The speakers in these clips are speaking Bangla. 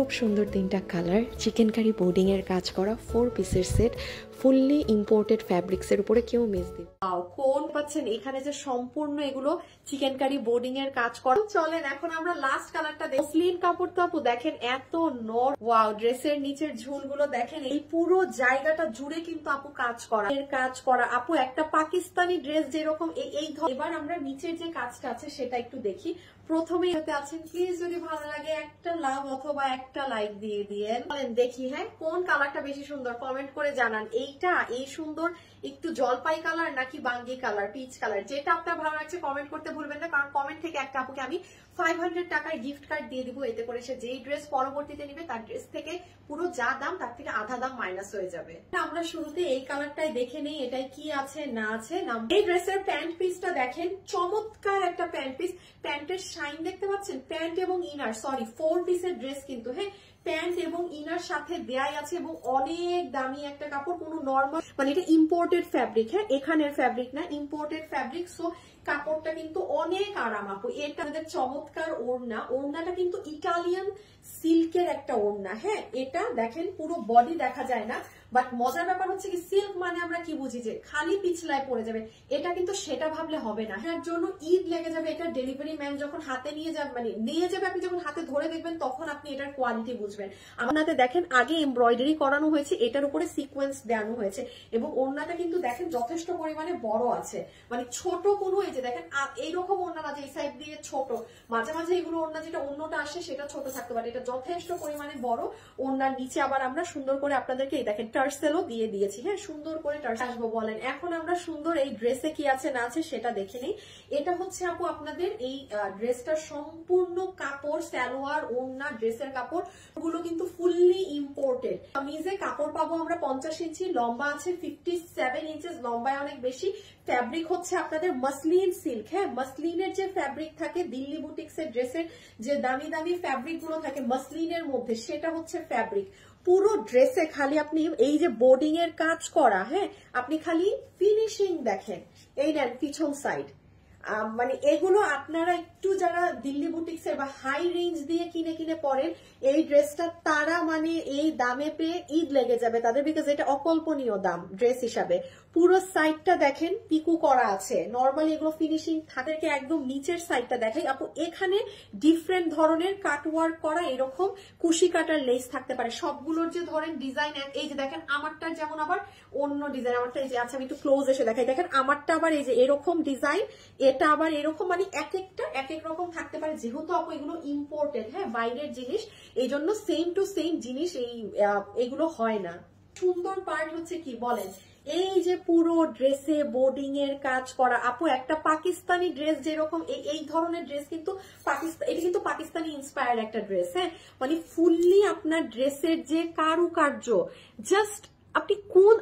খুব সুন্দর তিনটা কালার, চিকেন কারি বোর্ডিং এর কাজ করা 4 পিসের সেট, ফুললি ইম্পোর্টেড ফ্যাব্রিক্স এর উপরে কেউ মিস দিন। কোন পাচ্ছেন এখানে যে সম্পূর্ণ এগুলো চিকেন কারি বোর্ডিং এর কাজ করা। চলেন এখন আমরা লাস্ট কালারটা দেখি। মসলিন কাপড় তো আপু দেখেন এত নর, ওয়াও, ড্রেসের নিচের ঝুলগুলো দেখেন, এই পুরো জায়গাটা জুড়ে কিন্তু আপু কাজ করা আপু একটা পাকিস্তানি ড্রেস যেরকম এই। এবার আমরা নিচের যে কাজটা আছে সেটা একটু দেখি। প্রথমেই হতে আছেন, প্লিজ যদি ভালো লাগে একটা লাভ অথবা একটা লাইক দিয়ে দিয়েন। দেখি হ্যাঁ কোন কালারটা বেশি সুন্দর, কমেন্ট করে জানান। এইটা এই সুন্দর একটু জলপাই কালার নাকি বাঙ্গি কালার, পিচ কালার, যেটা আপনার ভালো লাগছে কমেন্ট করতে ভুলবেন না, কারণ কমেন্ট থেকে একটা আপুকে আমি 500 টাকার গিফট কার্ড দিয়ে দিব। এতে করে সে যেই ড্রেস পরবর্তীতে নিবে তার ড্রেস থেকে পুরো যা দাম তার থেকে আধা দাম মাইনাস হয়ে যাবে। আমরা শুরুতে এই কালারটাই দেখে নেই, এটাই কি আছে না আছে। এই ড্রেসের প্যান্ট পিসটা দেখেন, চমৎকার একটা প্যান্ট পিস, প্যান্টের শাইন দেখতে পাচ্ছেন, প্যান্ট এবং ইনার, সরি 4 পিসের ড্রেস কিন্তু, হ্যাঁ প্যান্ট এবং ইনার সাথে দেয়াই আছে এবং অনেক দামি একটা কাপড়, কোনো নর্মাল মানে এটা ইম্পোর্টেড ফ্যাব্রিক, হ্যাঁ এখানের ফ্যাব্রিক না, ইম্পোর্টেড ফ্যাব্রিক। সো কাপড়টা কিন্তু অনেক আরাম আপু। এটা আমাদের চমৎকার ওড়না, ওড়নাটা কিন্তু ইটালিয়ান সিল্কের একটা ওড়না, হ্যাঁ এটা দেখেন পুরো বডি দেখা যায় না, বাট মজার ব্যাপার হচ্ছে কি সিল্ক মানে আমরা কি বুঝি যে খালি পিছলায় পড়ে যাবে, এটা কিন্তু সেটা ভাবলে হবে না। এর জন্য ঈদ লেগে যাবে। এটা ডেলিভারি ম্যান যখন হাতে নিয়ে যাবে, মানে নিয়ে যাবে, আপনি যখন হাতে ধরে দেখবেন তখন আপনি এটার কোয়ালিটি বুঝবেন। আমার হাতে দেখেন আগে এমব্রয়ডারি করানো হয়েছে, এটার উপরে সিকোয়েন্স দেওয়ানো হয়েছে এবং ওড়নাটা কিন্তু দেখেন যথেষ্ট পরিমাণে বড় আছে, মানে ছোট কোনো এই যে দেখেন এইরকম ওড়না না যে এই সাইড দিয়ে ছোট, মাঝে মাঝে এগুলো ওড়না যেটা অন্যটা আসে সেটা ছোট থাকতে পারে, এটা যথেষ্ট পরিমাণে বড়। ওড়নার নিচে আবার আমরা সুন্দর করে আপনাদেরকে এই দেখেন টার্সেলও দিয়ে দিয়েছি, হ্যাঁ সুন্দর করে টার্সেল আসবো বলেন। এখন আমরা সুন্দর এই ড্রেসে কি আছে না আছে সেটা দেখে নিই। এটা হচ্ছে আপু আপনাদের এই ড্রেসটার সম্পূর্ণ কাপড়, সালোয়ার, ওড়না, ড্রেসের কাপড় গুলো কিন্তু ফুললি ইম্পোর্টেড। কামিজে কাপড় পাবো আমরা 50 ইঞ্চি, লম্বা আছে 57 ইঞ্চেস, লম্বায় অনেক বেশি। ফ্যাব্রিক হচ্ছে আপনাদের মসলিন সিল্ক, হ্যাঁ মসলিনের যে ফ্যাব্রিক থাকে দিল্লি বুটিক্স এর ড্রেসের যে দামি দামি ফ্যাব্রিক গুলো থাকে মসলিনের মধ্যে, সেটা হচ্ছে ফ্যাব্রিক। পুরো ড্রেসে খালি আপনি এই যে বোর্ডিং এর কাজ করা, হ্যাঁ আপনি খালি ফিনিশিং দেখেন, এই নেন পিছন সাইড, মানে এগুলো আপনারা একটু যারা দিল্লি বুটিক্স এর বা হাই রেঞ্জ দিয়ে কিনে পরেন এই ড্রেসটা, তারা মানে এই দামে পেয়ে ঈদ লেগে যাবে তাদের, বিকজ এটা অকল্পনীয় দাম ড্রেস হিসাবে। পুরো সাইডটা দেখেন পিকু করা আছে, নর্মালি এগুলো ফিনিশিং থাকে। একদম নিচের সাইডটা দেখাই আপু, এখানে ডিফারেন্ট ধরনের কাটওয়ার্ক করা এরকম কুশি কাটার লেস থাকতে পারে। সবগুলোর যে ধরেন ডিজাইন, এই যে দেখেন আমারটা যেমন আবার অন্য ডিজাইন, আমারটা এই যে আচ্ছা আমি একটু ক্লোজ এসে দেখাই, দেখেন আমারটা আবার এই যে এরকম ডিজাইন, এটা আবার এরকম, মানে এক একটা এক এক রকম থাকতে পারে। যেহেতু আপু এগুলো ইম্পোর্টেড, হ্যাঁ বাইরের জিনিস, এই জন্য সেম টু সেম জিনিস এগুলো হয় না। সুন্দর পার্ট হচ্ছে কি বলেন, এই যে পুরো ড্রেসে বোর্ডিং এর কাজ করা আপু, একটা পাকিস্তানি ড্রেস যেরকম এই ধরনের ড্রেস কিন্তু এটা কিন্তু পাকিস্তানি ইন্সপায়ার্ড একটা ড্রেস, হ্যাঁ মানে ফুললি আপনার ড্রেসের যে কারুকার্য, জাস্ট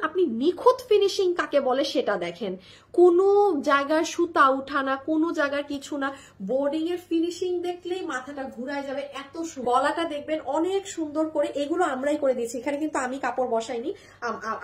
আপনি নিখুঁত ফিনিশিং কাকে বলে সেটা দেখেন, কোনো জায়গার সুতা উঠানা, কোনো জায়গার কিছু না, বোর্ডিং এর ফিনিশিং দেখলেই মাথাটা ঘুরায় যাবে। এত গলাটা দেখবেন অনেক সুন্দর করে, এগুলো আমরাই করে দিয়েছি, এখানে কিন্তু আমি কাপড় বসাইনি,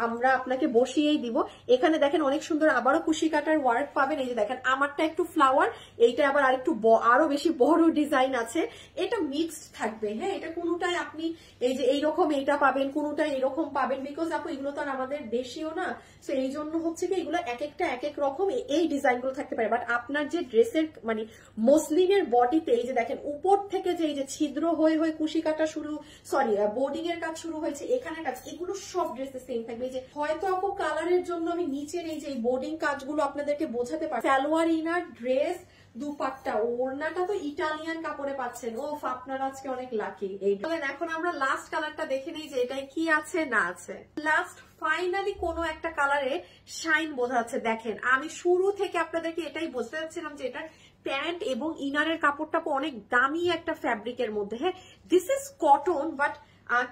আমরা আপনাকে বসিয়েই দিব। এখানে দেখেন অনেক সুন্দর আবারও কুশি কাটার ওয়ার্ক পাবেন, এই যে দেখেন আমারটা একটু ফ্লাওয়ার, এইটা আবার আরেকটু আরো বেশি বড় ডিজাইন আছে, এটা মিক্সড থাকবে, হ্যাঁ এটা কোনোটাই আপনি এই যে এইরকম এইটা পাবেন, কোনোটাই এরকম পাবেন, বিকজ আপু এগুলো তো আর আমাদের দেশীয় না, তো এই জন্য হচ্ছে কি এগুলো এক একটা এক এক রকম এই ডিজাইন গুলো থাকতে পারে। বাট আপনার যে ড্রেসের মানে মসলিনের বডিতে এই যে দেখেন উপর থেকে যে এই যে ছিদ্র হয়ে হয়ে কুশি কাটা শুরু, সরি বোর্ডিং এর কাজ শুরু হয়েছে, এখানে কাজ, এগুলো সব ড্রেসে সেম থাকবে। এই যে হয়তো আপু কালারের জন্য আমি নিচের এই যে বোর্ডিং কাজগুলো আপনাদেরকে বোঝাতে পারি। সালোয়ার, ইনার, ড্রেস, দুপাট্টা, ওড়নাটা তো ইটালিয়ান কাপড়ে পাচ্ছেন। ওফ, আপনারা আজকে অনেক লাকি। এখন আমরা লাস্ট কালারটা দেখে নিই যে এটাই কি আছে না আছে। লাস্ট ফাইনালি কোনো একটা কালারে শাইন বোঝা যাচ্ছে। দেখেন আমি শুরু থেকে আপনাদেরকে এটাই বলতে চাচ্ছিলাম যে এটার প্যান্ট এবং ইনারের কাপড়টা অনেক দামি একটা ফ্যাব্রিকের মধ্যে, হ্যাঁ দিস ইজ কটন, বাট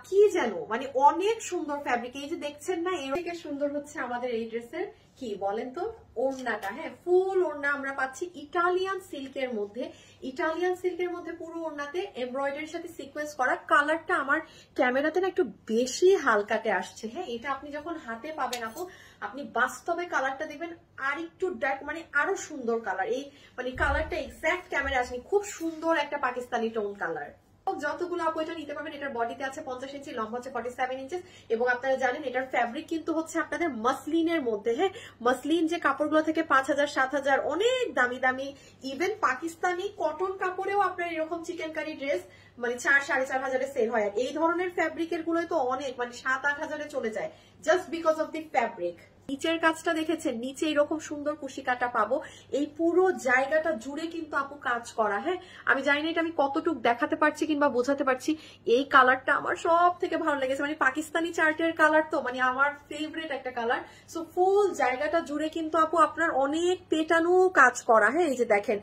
কি যেন মানে অনেক সুন্দর ফ্যাব্রিক। এই যে দেখছেন না, এর থেকে সুন্দর হচ্ছে আমাদের এই ড্রেসের কি বলেন তো ওড়নাটা, হ্যাঁ ফুল ওড়না আমরা পাচ্ছি ইটালিয়ান সিল্কের মধ্যে। ইটালিয়ান সিল্কের মধ্যে পুরো ওড়নাতে এমব্রয়ডারির সাথে সিকোয়েন্স করা। কালারটা আমার ক্যামেরাতে না একটু বেশি হালকাতে আসছে, হ্যাঁ এটা আপনি যখন হাতে পাবেন আপু, আপনি বাস্তবে কালারটা দেখবেন আর একটু ডার্ক, মানে আরো সুন্দর কালার। এই মানে কালারটা এক্সাক্ট ক্যামেরা আসেনি, খুব সুন্দর একটা পাকিস্তানি টোন কালার। যতগুলো আপু এটা নিতে পারবেন, এটার বডিতে আছে 50 ইঞ্চি, লম্বা হচ্ছে 47 ইঞ্চেস, এবং আপনারা জানেন এটার ফ্যাব্রিক কিন্তু হচ্ছে আপনাদের মাসলিনের মধ্যে। হ্যাঁ, মাসলিন যে কাপড়গুলো থেকে 5000 7000 অনেক দামি দামি, ইভেন পাকিস্তানি কটন কাপড়েও আপনার এরকম চিকেনকারি ড্রেস মানে 4-4.5 সেল হয়। আর এই ধরনের ফ্যাব্রিকের গুলোই তো অনেক মানে 7-8 হাজারে চলে যায়, just because of the fabric. নিচের কাজটা দেখেছেন, নিচে এরকম সুন্দর কুশিকাটা পাবো, এই পুরো জায়গাটা জুড়ে কিন্তু আপু কাজ করা। হ্যাঁ, আমি জানি না এটা আমি কতটুকু দেখাতে পারছি কিংবা বোঝাতে পারছি। এই কালারটা আমার সব থেকে ভালো লেগেছে, মানে পাকিস্তানি চার্টের কালার তো মানে আমার ফেভারিট একটা কালার। সো ফুল জায়গাটা জুড়ে কিন্তু আপু আপনার অনেক পেটানো কাজ করা। হ্যাঁ, এই যে দেখেন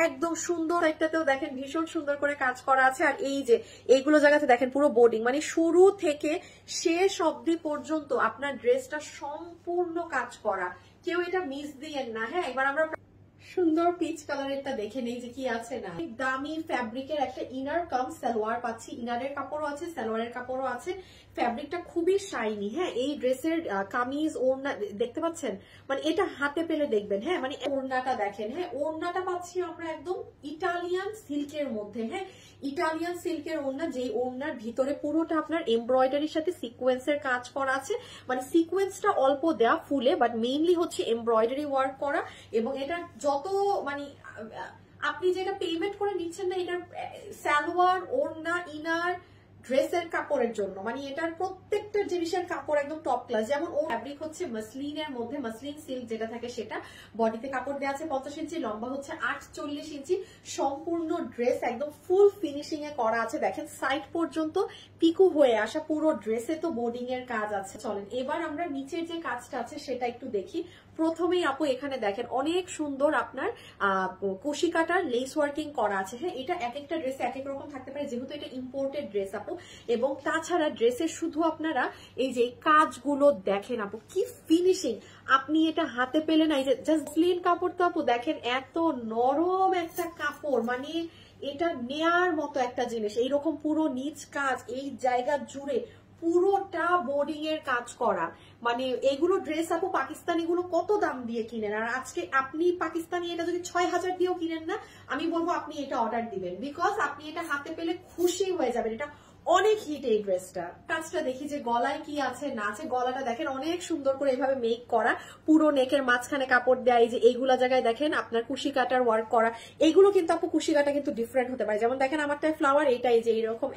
একদম সুন্দর, একটাতেও দেখেন ভীষণ সুন্দর করে কাজ করা আছে। আর এই যে এইগুলো জায়গাতে দেখেন পুরো বোর্ডিং, মানে শুরু থেকে শেষ অবধি পর্যন্ত আপনার ড্রেসটা সম্পূর্ণ কাজ করা, কেউ এটা মিস দিয়েন না। হ্যাঁ, এবার আমরা সুন্দর পিচ কালারেরটা দেখে নেই যে কি আছে না। দামি ফ্যাব্রিকের একটা ইনার কাম সালোয়ার পাচ্ছি, ইনারের কাপড়ও আছে, সালোয়ারের কাপড়ও আছে। ফ্যাব্রিকটা খুবই শাইনি। হ্যাঁ, এই ড্রেসের কামিজ ওড়না দেখতে পাচ্ছেন, মানে এটা হাতে পেলে দেখবেন। হ্যাঁ, মানে ওড়নাটা দেখেন। হ্যাঁ, ওড়নাটা পাচ্ছি আমরা একদম ইটালিয়ান সিল্কের মধ্যে। হ্যাঁ, ইটালিয়ান সিল্কের ওড়না, যেই ওড়নার ভিতরে পুরোটা আপনার এমব্রয়ডারির সাথে সিকোয়েন্সের কাজ করা আছে, মানে সিকোয়েন্সটা অল্প দেয়া ফুলে, বাট মেইনলি হচ্ছে এমব্রয়ডারি ওয়ার্ক করা। এবং এটা যত মানে আপনি যেটা পেমেন্ট করে নিচ্ছেন না, এটার সালোয়ার ওড়না ইনার ড্রেসের কাপড়ের জন্য, মানে এটার প্রত্যেকটা জিনিসের কাপড় একদম টপ ক্লাস। যেমন ও ফ্যাব্রিক হচ্ছে মাসলিনের মধ্যে, মাসলিন সিল্ক যেটা থাকে সেটা, বডিতে কাপড় দেওয়া আছে 50 ইঞ্চি, লম্বা হচ্ছে 48 ইঞ্চি। সম্পূর্ণ ড্রেস একদম ফুল ফিনিশিং এ করা আছে, দেখেন সাইড পর্যন্ত পিকু হয়ে আসা পুরো ড্রেসে তো বোর্ডিং এর কাজ আছে। চলেন এবার আমরা নিচের যে কাজটা আছে সেটা একটু দেখি। প্রথমেই আপু এখানে দেখেন অনেক সুন্দর আপনার কুশি কাটার লেস ওয়ার্কিং করা আছে। হ্যাঁ, এটা এক একটা ড্রেসে এক এক রকম থাকতে পারে, যেহেতু এটা ইম্পোর্টেড ড্রেস আপু। এবং তাছাড়া ড্রেসের শুধু আপনারা এই যে কাজগুলো দেখেন আপু, কি ফিনিশিং। আপনি এটা হাতে পেলে না, এই যে জাস্ট ক্লিন কাপড় তো আপু দেখেন, এত নরম একটা কাপড়, মানে এটা নেয়ার মতো একটা জিনিস। এইরকম পুরো নিচ কাজ এই জায়গা জুড়ে পুরোটা বোর্ডিং এর কাজ করা, মানে এগুলো ড্রেস আপু পাকিস্তানি গুলো কত দাম দিয়ে কিনেন, আর আজকে আপনি পাকিস্তানি এটা যদি 6000 দিয়েও কিনেন না, আমি বলবো আপনি এটা অর্ডার দিবেন, বিকজ আপনি এটা হাতে পেলে খুশি হয়ে যাবেন। এটা অনেক হিট এই ড্রেসটা। কাজটা দেখি যে গলায় কি আছে না আছে। গলাটা দেখেন অনেক সুন্দর করে এইভাবে মেক করা, পুরো নেকের মাঝখানে কাপড় দেয়। এই যে এইগুলা জায়গায় দেখেন আপনার কুশি কাটার ওয়ার্ক করা। এইগুলো কিন্তু আপু কুশি কাটা কিন্তু ডিফারেন্ট হতে পারে, যেমন দেখেন আমারটাই ফ্লাওয়ার, এইটাই যে এইরকম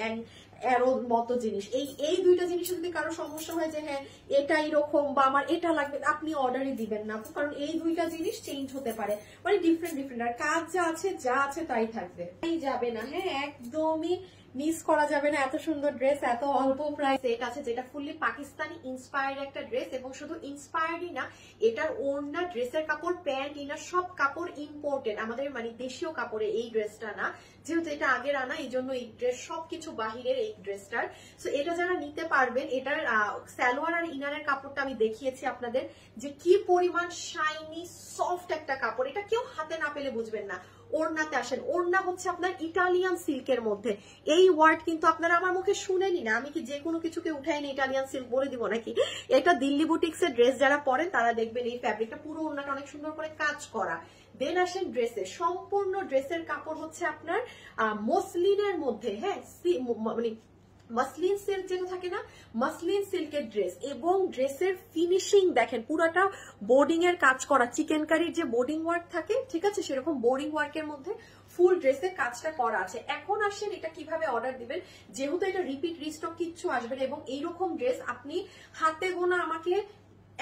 অ্যারো মতো জিনিস। এই দুইটা জিনিস যদি কারো সমস্যা হয় যে হ্যাঁ এটা এরকম বা আমার এটা লাগবে, আপনি অর্ডারই দিবেন না, কারণ এই দুইটা জিনিস চেঞ্জ হতে পারে, মানে ডিফারেন্ট ডিফারেন্ট। আর কাজ যা আছে তাই থাকবে, তাই যাবে না। হ্যাঁ, একদমই মিস করা যাবে না। এত সুন্দর ড্রেস, এত অল্প প্রাইস সেট আছে, যেটা ফুললি পাকিস্তানি ইন্সপায়ার্ড একটা ড্রেস। এবং শুধু ইন্সপায়ার্ডই না, এটার ওড়না, ড্রেসের কাপড়, প্যান্ট, ইনার সব কাপড় ইম্পোর্টেড, আমাদের মানে দেশীয় কাপড়ে এই ড্রেসটা না, যেহেতু এটা আগের আনা, এই জন্য এই ড্রেস সবকিছু বাহিরের এই ড্রেসটার। সো এটা যারা নিতে পারবেন, এটার সালোয়ার আর ইনারের কাপড়টা আমি দেখিয়েছি আপনাদের যে কি পরিমাণ শাইনি সফট একটা কাপড়, এটা কেউ হাতে না পেলে বুঝবেন না। ওড়নাতে আসেন, ওড়না হচ্ছে আপনার ইটালিয়ান সিল্কের মধ্যে। এই ওয়ার্ড কিন্তু আপনারা আমার মুখে শুনেনি না, আমি কি যে কোনো কিছুকে উঠাইনি ইটালিয়ান সিল্ক বলে দিব নাকি? এটা দিল্লি বুটিক্স এর ড্রেস যারা পরেন তারা দেখবেন এই ফ্যাব্রিকটা পুরো ওড়নাটা অনেক সুন্দর করে কাজ করা। দেন আসেন ড্রেসে, সম্পূর্ণ ড্রেসের কাপড় হচ্ছে আপনার মসলিনের মধ্যে। হ্যাঁ, মানে মাসলিন সিল্ক যেটা থাকে না, মাসলিন সিল্কের ড্রেস। এবং ড্রেসের ফিনিশিং দেখেন, পুরাটা বোর্ডিং এর কাজ করা, চিকেন কারির যে বোর্ডিং ওয়ার্ক থাকে ঠিক আছে, সেরকম বোর্ডিং ওয়ার্কের মধ্যে ফুল ড্রেসের কাজটা করা আছে। এখন আসেন এটা কিভাবে অর্ডার দিবেন, যেহেতু এটা রিপিট রিস্টক কিচ্ছু আসবে না, এবং এইরকম ড্রেস আপনি হাতে গোনা আমাকে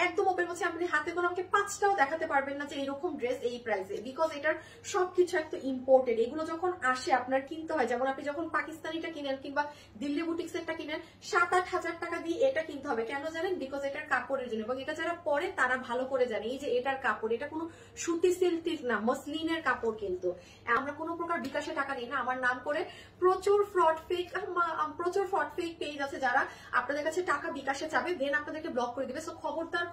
একদম ওপেন বলছি, আপনি হাতে করে আমাকে 5টাও দেখাতে পারবেন না যে এরকম ড্রেস এই প্রাইসে, বিকজ এটার সবকিছু একটু ইম্পোর্টেড। এগুলো যখন আসে আপনার কিনতে হয়, যেমন আপনি যখন পাকিস্তানিটা কিনেন কিংবা দিল্লি বুটিক্স এরটা কিনেন 7-8 হাজার টাকা দিয়ে এটা কিনতে হবে। কেন জানেন? বিকজ এটার কাপড়ের জন্য, এবং এটা যারা পরে তারা ভালো করে জানে এই যে এটার কাপড়, এটা কোনো সুতি সিল্ক না, মসলিনের কাপড়। কিন্তু আমরা কোনো প্রকার বিকাশে টাকা নিই না, আমার নাম করে প্রচুর fraud fake fraud fake page আছে যারা আপনাদের কাছে টাকা বিকাশে চাবে, দেন আপনাদেরকে ব্লক করে দিবে। সো খবরদার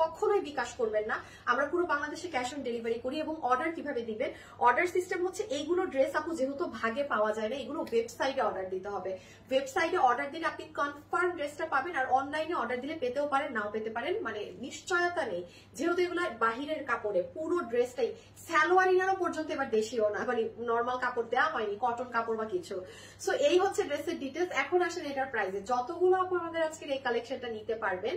কখনোই বিকাশ করবেন না। আমরা পুরো বাংলাদেশে ক্যাশ অন ডেলিভারি করি। এবং অর্ডার কিভাবে দিবেন, অর্ডার সিস্টেম হচ্ছে এইগুলো ড্রেস আপু যেহেতু ভাগে পাওয়া যায় না, এগুলো ওয়েবসাইটে অর্ডার দিতে হবে। ওয়েবসাইটে অর্ডার দিলে আপনি কনফার্ম ড্রেসটা পাবেন, আর অনলাইনে অর্ডার দিলে পেতেও পারেন নাও পেতে পারেন, মানে নিশ্চয়তা নেই। যেহেতু এগুলো বাহিরের কাপড়ে, পুরো ড্রেসটাই সালোয়ার ইনারও পর্যন্ত এবার দেশীয় না, মানে নর্মাল কাপড় দেওয়া হয়নি, কটন কাপড় বা কিছু। সো এই হচ্ছে ড্রেসের ডিটেলস। এখন আসেন এটার প্রাইসে। যতগুলো আপু আমাদের আজকের এই কালেকশনটা নিতে পারবেন,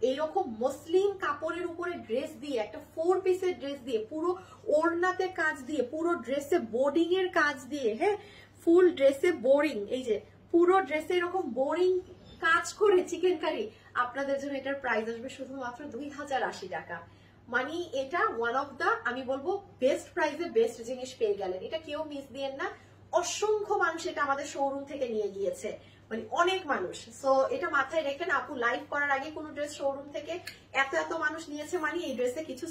এইরকম মসলিন কাপড়ের উপরে ড্রেস দিয়ে, একটা 4 পিসের ড্রেস দিয়ে, পুরো ওড়নাতে কাজ দিয়ে, পুরো ড্রেসে বোর্ডিং এর কাজ দিয়ে, হ্যাঁ ফুল ড্রেসে বোরিং, এই যে পুরো ড্রেসে এরকম বোরিং কাজ করে চিকেন কারি, আপনাদের জন্য এটার প্রাইস আসবে শুধুমাত্র 2080 টাকা। মানে এটা ওয়ান অফ দা, আমি বলবো বেস্ট প্রাইসে বেস্ট জিনিস পেয়ে গেলেন, এটা কেউ মিস দিয়েন না। অসংখ্য মানুষ এটা আমাদের শোরুম থেকে নিয়ে গিয়েছে, মানে অনেক মানুষ। সো এটা মাথায় রেখেন আপু, লাইভ করার আগে কোনো ড্রেস শোরুম থেকে এত মানুষ নিয়েছে, মানে এই ড্রেসে কিছু